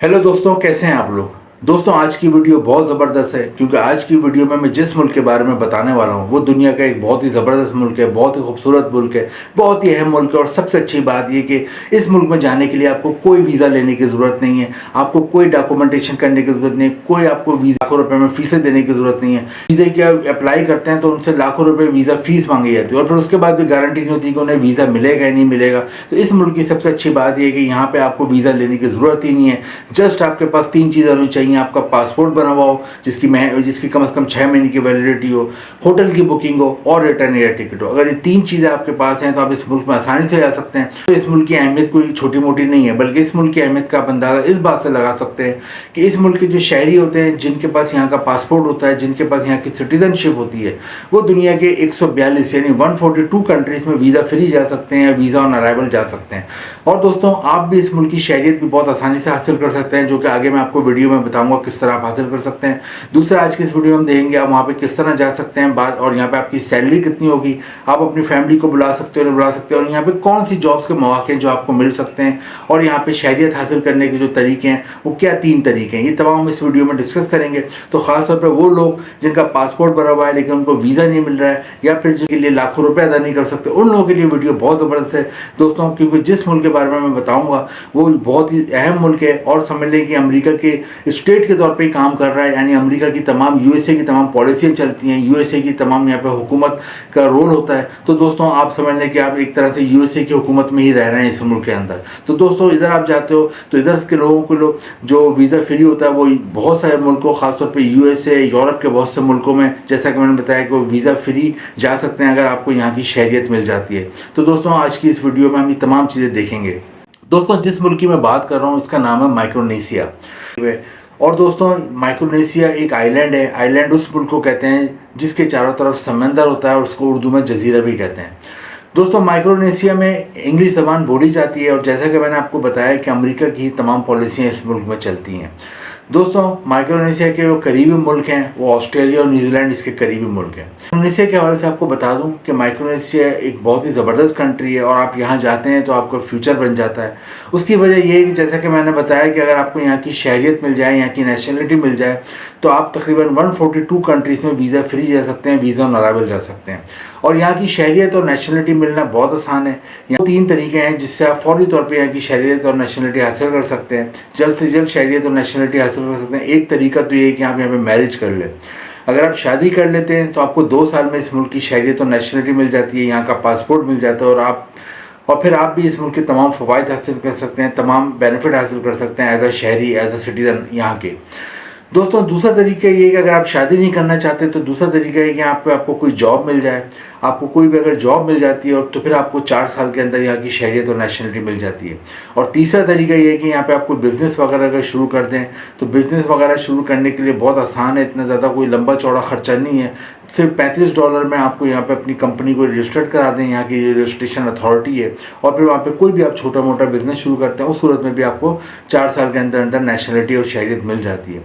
Hello दोस्तों, कैसे हैं आप लोग। दोस्तों, आज की वीडियो बहुत ज़बरदस्त है क्योंकि आज की वीडियो में मैं जिस मुल्क के बारे में बताने वाला हूँ वो दुनिया का एक बहुत ही ज़बरदस्त मुल्क है, बहुत ही खूबसूरत मुल्क है, बहुत ही अहम मुल्क है। और सबसे अच्छी बात ये कि इस मुल्क में जाने के लिए आपको कोई वीज़ा लेने की ज़रूरत नहीं है, आपको कोई डॉक्यूमेंटेशन करने की ज़रूरत नहीं है, कोई आपको लाखों रुपये में फ़ीसें देने की ज़रूरत नहीं है। वीज़े की आप अप्लाई करते हैं तो उनसे लाखों रुपये वीज़ा फ़ीस मांगी जाती है और फिर उसके बाद भी गारंटी नहीं होती कि उन्हें वीज़ा मिलेगा या नहीं मिलेगा। तो इस मुल्क की सबसे अच्छी बात यह है कि यहाँ पर आपको वीज़ा लेने की ज़रूरत ही नहीं है। जस्ट आपके पास 3 चीज़ें होनी चाहिए। आपका पासपोर्ट बना हुआ हो जिसकी कम से कम 6 महीने की वैलिडिटी हो, होटल की बुकिंग हो और रिटर्न एयर टिकट हो। अगर ये 3 चीज़ें आपके पास हैं तो आप इस मुल्क में आसानी से जा सकते हैं। तो इस मुल्क की अहमियत कोई छोटी मोटी नहीं है, बल्कि इस मुल्क की अहमियत का आप अंदाज़ा इस बात से लगा सकते हैं कि इस मुल्क के जो शहरी होते हैं, जिनके पास यहाँ का पासपोर्ट होता है, जिनके पास यहाँ की सिटीजनशिप होती है, वो दुनिया के 142 यानी 142 कंट्रीज़ में वीज़ा फ्री जा सकते हैं, वीज़ा ऑन अराइवल जा सकते हैं। और दोस्तों, आप भी इस मुल्क की शहरियत भी बहुत आसानी से हासिल कर सकते हैं, जो कि आगे मैं आपको वीडियो में बताऊंगा किस तरह आप हासिल कर सकते हैं। दूसरा, आज की इस वीडियो में हम देखेंगे आप वहाँ पे किस तरह जा सकते हैं बात, और यहाँ पे आपकी सैलरी कितनी होगी, आप अपनी फैमिली को बुला सकते हो, नहीं बुला सकते हो, और यहाँ पे कौन सी जॉब्स के मौके हैं जो आपको मिल सकते हैं, और यहाँ पे शहरियत हासिल करने के जो तरीके हैं वो क्या 3 तरीके हैं, ये तमाम हम इस वीडियो में डिस्कस करेंगे। तो खासतौर पर वो लोग जिनका पासपोर्ट बना हुआ है लेकिन उनको वीज़ा नहीं मिल रहा है, या फिर जिनके लिए लाखों रुपये अदा नहीं कर सकते, उन लोगों के लिए वीडियो बहुत ज़बरदस्त है दोस्तों, क्योंकि जिस मुल्क के बारे में मैं बताऊँगा वो बहुत ही अहम मुल्क है। और समझ लें कि अमेरिका के स्टेट के तौर पे काम कर रहा है, यानी अमेरिका की तमाम यूएसए की तमाम पॉलिसियाँ चलती हैं, यूएसए की तमाम यहाँ पे हुकूमत का रोल होता है। तो दोस्तों, आप समझ लें कि आप एक तरह से यूएसए की हुकूमत में ही रह रहे हैं इस मुल्क के अंदर। तो दोस्तों, इधर आप जाते हो तो इधर के लोगों को जो वीज़ा फ्री होता है वो बहुत सारे मुल्कों, खासतौर पर यूएसए, यूरोप के बहुत से मुल्कों में, जैसा कि मैंने बताया, कि वो वीज़ा फ्री जा सकते हैं अगर आपको यहाँ की शहरियत मिल जाती है। तो दोस्तों, आज की इस वीडियो में हम ये तमाम चीज़ें देखेंगे। दोस्तों, जिस मुल्क की मैं बात कर रहा हूँ इसका नाम है माइक्रोनेशिया। और दोस्तों, माइक्रोनेशिया एक आइलैंड है। आइलैंड उस मुल्क को कहते हैं जिसके चारों तरफ समंदर होता है और उसको उर्दू में जजीरा भी कहते हैं। दोस्तों, माइक्रोनेशिया में इंग्लिश ज़बान बोली जाती है, और जैसा कि मैंने आपको बताया कि अमेरिका की तमाम पॉलिसियाँ इस मुल्क में चलती हैं। दोस्तों, माइक्रोनेशिया के जो करीबी मुल्क हैं वो ऑस्ट्रेलिया और न्यूजीलैंड इसके करीबी मुल्क हैं। माइक्रोनेशिया के हवाले से आपको बता दूं कि माइक्रोनेशिया एक बहुत ही ज़बरदस्त कंट्री है, और आप यहाँ जाते हैं तो आपका फ्यूचर बन जाता है। उसकी वजह ये है कि जैसा कि मैंने बताया कि अगर आपको यहाँ की शहरियत मिल जाए, यहाँ की नेशनलिटी मिल जाए, तो आप तकरीबन 142 कंट्रीज़ में वीज़ा फ्री जा सकते हैं, वीज़ा ऑन अराइवल जा सकते हैं। और यहाँ की शहरियत और नेशनलिटी मिलना बहुत आसान है। यहाँ 3 तरीके हैं जिससे आप फौरी तौर पर यहाँ की शहरियत और नेशनलिटी हासिल कर सकते हैं, जल्द से जल्द शहरियत और नेशनलिटी हासिल कर सकते हैं। एक तरीका तो ये है कि आप यहाँ पे मैरिज कर लें। अगर आप शादी कर लेते हैं तो आपको 2 साल में इस मुल्क की शहरियत और नेशनलिटी मिल जाती है, यहाँ का पासपोर्ट मिल जाता है, और फिर आप भी इस मुल्क के तमाम फ़वाइद हासिल कर सकते हैं, तमाम बेनिफिट हासिल कर सकते हैं एज अ शहरी, एज अ सिटीज़न यहाँ के। दोस्तों, दूसरा तरीका ये है कि अगर आप शादी नहीं करना चाहते तो दूसरा तरीका है कि आपको कोई जॉब मिल जाए। आपको कोई भी अगर जॉब मिल जाती है और तो फिर आपको 4 साल के अंदर यहाँ की शहरियत और नेशनलिटी मिल जाती है। और तीसरा तरीका ये है कि यहाँ पे आपको बिज़नेस वगैरह अगर शुरू कर दें तो बिज़नेस वगैरह शुरू करने के लिए बहुत आसान है, इतना ज़्यादा कोई लंबा चौड़ा खर्चा नहीं है। सिर्फ $35 में आपको यहाँ पे अपनी कंपनी को रजिस्टर्ड करा दें, यहाँ की रजिस्ट्रेशन अथॉरिटी है, और फिर वहाँ पे कोई भी आप छोटा मोटा बिजनेस शुरू करते हैं, उस सूरत में भी आपको 4 साल के अंदर अंदर नेशनलिटी और शहरियत मिल जाती है।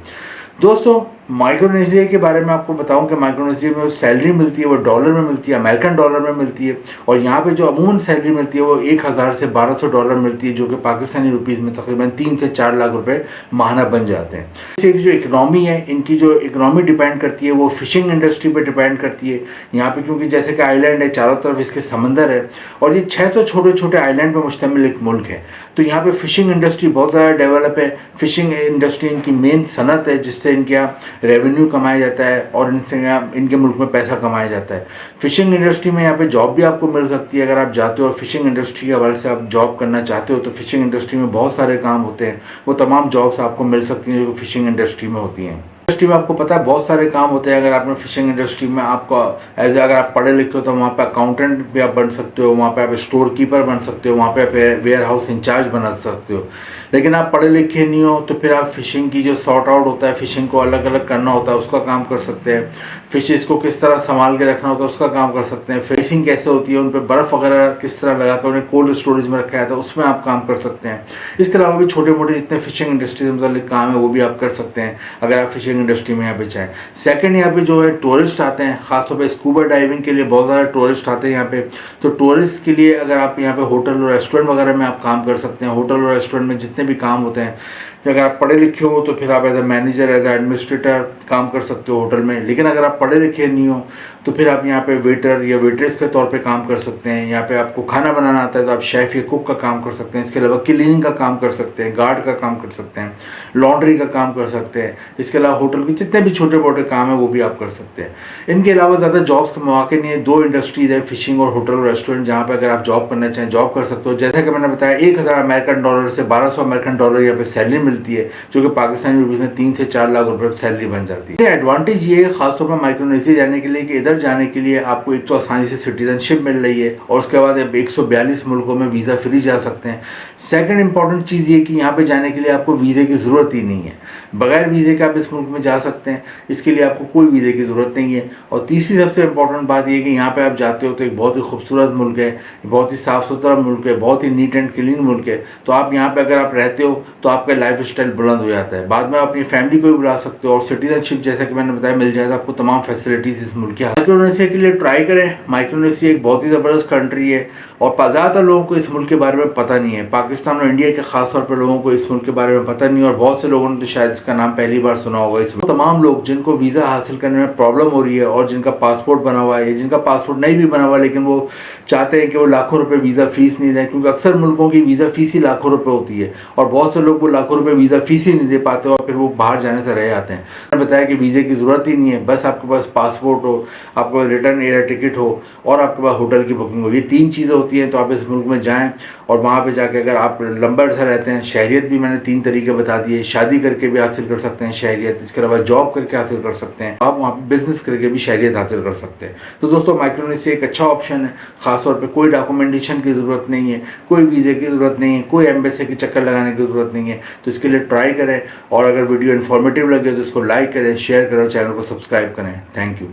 दोस्तों, माइक्रोनेशिया के बारे में आपको बताऊं कि माइक्रोनेशिया में जो सैलरी मिलती है वो डॉलर में मिलती है, अमेरिकन डॉलर में मिलती है। और यहाँ पे जो अमूमन सैलरी मिलती है वो 1000 से $1200 मिलती है, जो कि पाकिस्तानी रुपीज़ में तकरीबन 3 से 4 लाख रुपए माहाना बन जाते हैं। इससे जो इकनॉमी है, इनकी जो इकनॉमी डिपेंड करती है वो फिशिंग इंडस्ट्री पर डिपेंड करती है यहाँ पर, क्योंकि जैसे कि आइलैंड है, चारों तरफ इसके समंदर है, और ये 600 छोटे छोटे आइलैंड पर मुश्तमिल एक मुल्क है। तो यहाँ पर फिशिंग इंडस्ट्री बहुत ज़्यादा डेवलप है। फिशिंग इंडस्ट्री इनकी मेन सनत है जिससे इनके यहाँ रेवेन्यू कमाया जाता है और इनसे इनके मुल्क में पैसा कमाया जाता है। फिशिंग इंडस्ट्री में यहाँ पे जॉब भी आपको मिल सकती है अगर आप जाते हो और फिशिंग इंडस्ट्री के हवाले से आप जॉब करना चाहते हो। तो फिशिंग इंडस्ट्री में बहुत सारे काम होते हैं, वो तमाम जॉब्स आपको मिल सकती हैं जो फिशिंग इंडस्ट्री में होती हैं। इंडस्ट्री में आपको पता है बहुत सारे काम होते हैं। अगर आपने फिशिंग इंडस्ट्री में आपको अगर आप पढ़े लिखे हो तो वहाँ पे अकाउंटेंट भी आप बन सकते हो, वहाँ पे आप स्टोर कीपर बन सकते हो, वहाँ पे आप वेयर हाउस इंचार्ज बना सकते हो। लेकिन आप पढ़े लिखे नहीं हो तो फिर आप फिशिंग की जो सॉर्ट आउट होता है, फिशिंग को अलग अलग करना होता है, उसका काम कर सकते हैं। फिशेस को किस तरह संभाल के रखना होता है उसका काम कर सकते हैं। फिशिंग कैसे होती है, उन पर बर्फ़ वगैरह किस तरह लगा कर उन्हें कोल्ड स्टोरेज में रखा जाता है, उसमें आप काम कर सकते हैं। इसके अलावा भी छोटे मोटे जितने फिशिंग इंडस्ट्री से मतलब काम है वो भी आप कर सकते हैं अगर आप फिशिंग इंडस्ट्री में यहाँ पे चाहें। सेकंड, यहाँ पे जो है टूरिस्ट आते हैं, खासतौर पे स्कूबा डाइविंग के लिए बहुत ज़्यादा टूरिस्ट आते हैं यहाँ पे। तो टूरिस्ट के लिए अगर आप यहाँ पे होटल और रेस्टोरेंट वगैरह में आप काम कर सकते हैं। होटल और रेस्टोरेंट में जितने भी काम होते हैं, अगर आप पढ़े लिखे हो तो फिर आप as a manager, as a administrator काम कर सकते हो होटल में। लेकिन अगर आप पढ़े लिखे नहीं हो तो फिर आप यहाँ पे वेटर या वेट्रेस के तौर पे काम कर सकते हैं। यहाँ पे आपको खाना बनाना आता है तो आप शेफ़ या कुक का काम कर सकते हैं। इसके अलावा क्लीनिंग का काम कर सकते हैं, गार्ड का काम कर सकते हैं, लॉन्ड्री का काम कर सकते हैं। इसके अलावा होटल के जितने भी छोटे मोटे काम हैं वो भी आप कर सकते हैं। इनके अलावा ज़्यादा जॉब्स के मौके नहीं है। 2 इंडस्ट्रीज़ है, फिशिंग और होटल और रेस्टोरेंट, जहाँ पर अगर आप जॉब करना चाहें जॉब कर सकते हो। जैसा कि मैंने बताया 1000 अमेरिकन डॉलर से 1200 अमेरिकन डॉलर यहाँ पे सैलरी मिलती है, जो कि पाकिस्तानी रुपये में 3 से 4 लाख रुपए सैलरी बन जाती है। एडवांटेज ये है खासतौर पर माइक्रोनेशिया जाने के लिए कि इधर जाने के लिए आपको एक तो आसानी से सिटीजनशिप मिल रही है और उसके बाद 142 मुल्कों में वीज़ा फ्री जा सकते हैं। सेकंड इंपॉर्टेंट चीज़ ये कि यहाँ पे जाने के लिए आपको वीज़े की ज़रूरत ही नहीं है। बगैर वीज़े के आप इस मुल्क में जा सकते हैं, इसके लिए आपको कोई वीज़े की ज़रूरत नहीं है। और तीसरी सबसे इंपॉर्टेंट बात ये कि यहाँ पे आप जाते हो तो एक बहुत ही खूबसूरत मुल्क है, बहुत ही साफ़ सुथरा मुल्क है, बहुत ही नीट एंड क्लीन मुल्क है। तो आप यहाँ पे अगर आप रहते हो तो आपका लाइफ स्टाइल बुलंद हो जाता है। बाद में आप अपनी फैमिली को भी बुला सकते हो और सिटीजनशिप जैसा कि मैंने बताया मिल जाएगा आपको तमाम फैसिलिटीज़ इस मुल्क की। माइक्रोनेशिया के लिए ट्राई करें। माइक्रोनेशिया एक बहुत ही ज़बरदस्त कंट्री है और ज़्यादातर लोगों को इस मुल्क के बारे में पता नहीं है। पाकिस्तान और इंडिया के खास तौर पर लोगों को इस मुल्क के बारे में पता नहीं है और बहुत से लोगों ने तो शायद इसका नाम पहली बार सुना होगा। इस तमाम लोग जिनको वीज़ा हासिल करने में प्रॉब्लम हो रही है और जिनका पासपोर्ट बना हुआ है, जिनका पासपोर्ट नहीं भी बना हुआ लेकिन वो चाहते हैं कि वो लाखों रुपए वीज़ा फीस नहीं दें, क्योंकि अक्सर मुल्कों की वीज़ा फीस ही लाखों रुपए होती है और बहुत से लोग वो लाखों रुपए वीज़ा फीस ही नहीं दे पाते और फिर वो बाहर जाने से रह जाते हैं। मैंने बताया कि वीज़े की ज़रूरत ही नहीं है, बस आपके पास पासपोर्ट हो, आपको रिटर्न एयर टिकट हो और आपके पास होटल की बुकिंग हो। ये 3 चीज़ें होती हैं तो आप इस मुल्क में जाएँ और वहाँ पर जाकर अगर आप लंबा अर्सा रहते हैं, शहरियत भी मैंने 3 तरीके बता दिए। शादी करके भी हासिल कर सकते हैं शहरियत, इसके अलावा जॉब करके हासिल कर सकते हैं, आप वहाँ पर बिजनेस करके भी शहरियत हासिल कर सकते हैं। तो दोस्तों माइक्रोनेशिया एक अच्छा ऑप्शन है। ख़ासतौर पे कोई डॉक्यूमेंटेशन की ज़रूरत नहीं है, कोई वीज़े की ज़रूरत नहीं है, कोई एम्बेसी के चक्कर लगाने की ज़रूरत नहीं है। तो इसके लिए ट्राई करें और अगर वीडियो इन्फॉर्मेटिव लगे तो इसको लाइक करें, शेयर करें, चैनल को सब्सक्राइब करें। Thank you.